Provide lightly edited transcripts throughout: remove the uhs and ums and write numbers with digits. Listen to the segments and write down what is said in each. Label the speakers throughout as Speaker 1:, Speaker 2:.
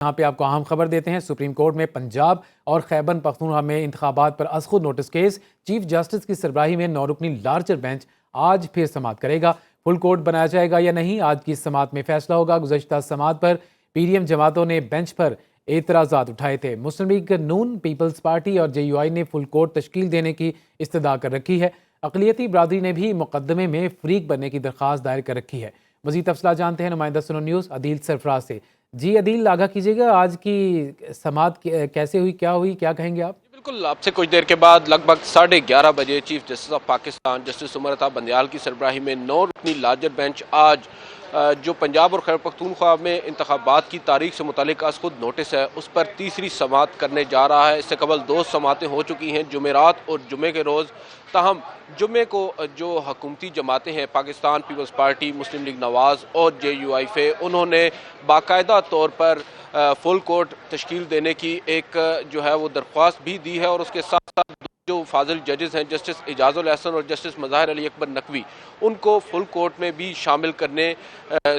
Speaker 1: یہاں پہ آپ کو اہم خبر دیتے ہیں۔ سپریم کورٹ میں پنجاب اور خیبر پختونخوا میں انتخابات پر از خود نوٹس کیس، چیف جسٹس کی سربراہی میں 9 رکنی لارجر بینچ آج پھر سماعت کرے گا۔ فل کورٹ بنایا جائے گا یا نہیں، آج کی سماعت میں فیصلہ ہوگا۔ گزشتہ سماعت پر پی ڈی ایم جماعتوں نے بینچ پر اعتراضات اٹھائے تھے۔ مسلم لیگ نون، پیپلز پارٹی اور جے یو آئی نے فل کورٹ تشکیل دینے کی استدعا کر رکھی ہے۔ اقلیتی برادری نے بھی مقدمے میں فریق بننے کی درخواست دائر کر رکھی ہے۔ مزید تفصیلات جانتے ہیں نمائندہ سنو نیوز عدیل سرفراز سے۔ جی عدیل، آگاہ کیجیے گا، آج کی سماعت کیسے ہوئی، کیا کہیں گے آپ؟
Speaker 2: بالکل، آپ سے کچھ دیر کے بعد لگ بھگ 11:30 بجے chief justice of Pakistan justice Umar Ata Bandial کی سربراہی میں 9 رکنی لارجر بینچ آج جو پنجاب اور خیبر پختونخوا میں انتخابات کی تاریخ سے متعلق از خود نوٹس ہے، اس پر تیسری سماعت کرنے جا رہا ہے۔ اس سے قبل 2 سماعتیں ہو چکی ہیں، جمعرات اور جمعے کے روز۔ تاہم جمعے کو جو حکومتی جماعتیں ہیں، پاکستان پیپلز پارٹی، مسلم لیگ نواز اور جے یو آئی فے، انہوں نے باقاعدہ طور پر فل کورٹ تشکیل دینے کی ایک جو ہے وہ درخواست بھی دی ہے، اور اس کے ساتھ ساتھ جو فاضل ججز ہیں، جسٹس اعجاز الاحسن اور جسٹس مظاہر علی اکبر نقوی، ان کو فل کورٹ میں بھی شامل کرنے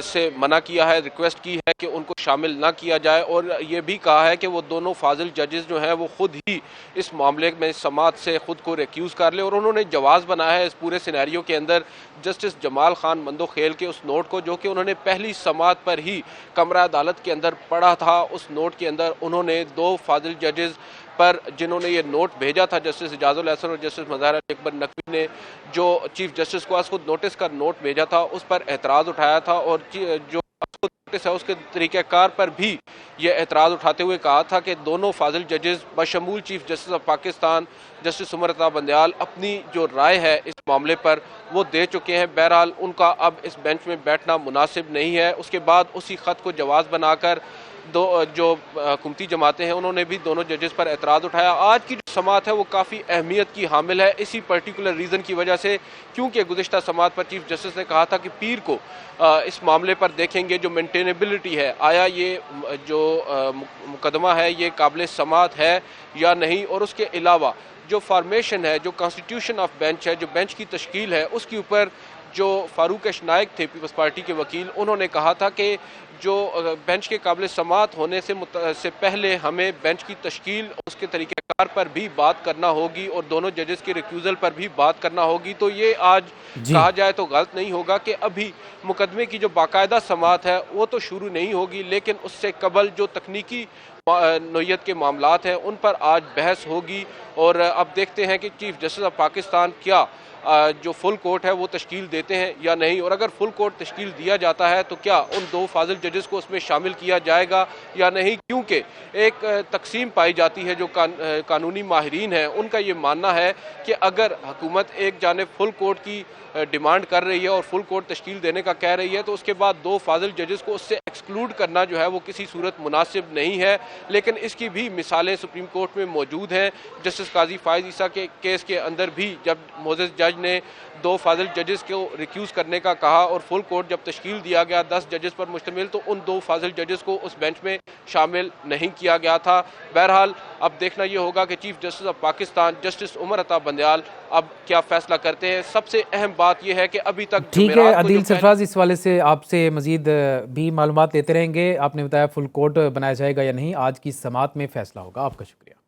Speaker 2: سے منع کیا ہے، ریکویسٹ کی ہے کہ ان کو شامل نہ کیا جائے، اور یہ بھی کہا ہے کہ وہ دونوں فاضل ججز جو ہیں وہ خود ہی اس معاملے میں سماعت سے خود کو ریکیوز کر لیں۔ اور انہوں نے جواز بنایا ہے اس پورے سینیریو کے اندر جسٹس جمال خان مندوخیل کے اس نوٹ کو، جو کہ انہوں نے پہلی سماعت پر ہی کمرہ عدالت کے اندر پڑھا تھا۔ اس نوٹ کے اندر انہوں نے 2 فاضل ججز پر جنہوں نے یہ نوٹ بھیجا تھا، جسٹس اعجاز الاحسن اور جسٹس مظاہر علی اکبر نقوی نے جو چیف جسٹس کو از خود نوٹس کا نوٹ بھیجا تھا، اس پر اعتراض اٹھایا تھا، اور جو از خود نوٹس ہے اس کے طریقہ کار پر بھی یہ اعتراض اٹھاتے ہوئے کہا تھا کہ دونوں فاضل ججز بشمول chief justice of Pakistan justice Umar Ata Bandial اپنی جو رائے ہے اس معاملے پر وہ دے چکے ہیں۔ بہرحال ان کا اب اس بینچ میں بیٹھنا مناسب نہیں ہے۔ اس کے بعد اسی خط کو جواز بنا کر جو حکومتی جماعتیں ہیں انہوں نے بھی دونوں ججز پر اعتراض اٹھایا۔ آج کی جو سماعت ہے وہ کافی اہمیت کی حامل ہے اسی پرٹیکولر ریزن کی وجہ سے، کیونکہ گزشتہ سماعت پر چیف جسٹس نے کہا تھا کہ پیر کو اس معاملے پر دیکھیں گے جو مینٹینیبلٹی ہے، آیا یہ جو مقدمہ ہے یہ قابل سماعت ہے یا نہیں، اور اس کے علاوہ جو فارمیشن ہے، جو کانسٹیٹیوشن آف بینچ ہے، جو بینچ کی تشکیل ہے، اس کے اوپر جو فاروق اشنائک تھے پیپلز پارٹی کے وکیل، انہوں نے کہا تھا کہ جو بینچ کے قابل سماعت ہونے سے پہلے ہمیں بینچ کی تشکیل اس کے طریقہ کار پر بھی بات کرنا ہوگی اور دونوں ججز کے ریکیوزل پر بھی بات کرنا ہوگی۔ تو یہ آج کہا جائے تو غلط نہیں ہوگا کہ ابھی مقدمے کی جو باقاعدہ سماعت ہے وہ تو شروع نہیں ہوگی، لیکن اس سے قبل جو تکنیکی نوعیت کے معاملات ہیں ان پر آج بحث ہوگی، اور اب دیکھتے ہیں کہ چیف جسٹس آف پاکستان کیا جو فل کورٹ ہے وہ تشکیل دیتے ہیں یا نہیں، اور اگر فل کورٹ تشکیل دیا جاتا ہے تو کیا ان 2 فاضل ججز کو اس میں شامل کیا جائے گا یا نہیں، کیونکہ ایک تقسیم پائی جاتی ہے جو قانونی ماہرین ہیں ان کا یہ ماننا ہے کہ اگر حکومت ایک جانب فل کورٹ کی ڈیمانڈ کر رہی ہے اور فل کورٹ تشکیل دینے کا کہہ رہی ہے تو اس کے بعد 2 فاضل ججز کو اس سے ایکسکلوڈ کرنا جو ہے وہ کسی صورت مناسب نہیں ہے، لیکن اس کی بھی مثالیں سپریم کورٹ میں موجود ہیں۔ جسٹس قاضی فائز عیسیٰ کے کیس کے اندر بھی جب معزز جج نے 2 فاضل ججز کو ریکیوز کرنے کا کہا اور فل کورٹ جب تشکیل دیا گیا 10 ججز پر مشتمل، تو ان 2 فاضل ججز کو اس بینچ میں شامل نہیں کیا گیا تھا۔ بہرحال اب دیکھنا یہ ہوگا کہ chief justice of Pakistan justice Umar Ata Bandial اب کیا فیصلہ کرتے ہیں۔ سب سے اہم بات یہ ہے کہ ابھی تک
Speaker 1: ٹھیک ہے عدیل سرفراز، اس والے سے آپ سے مزید بھی معلومات لیتے رہیں گے۔ آپ نے بتایا فل کورٹ بنایا جائے گا یا نہیں، آج کی سماعت میں فیصلہ ہوگا۔ آپ کا شکریہ۔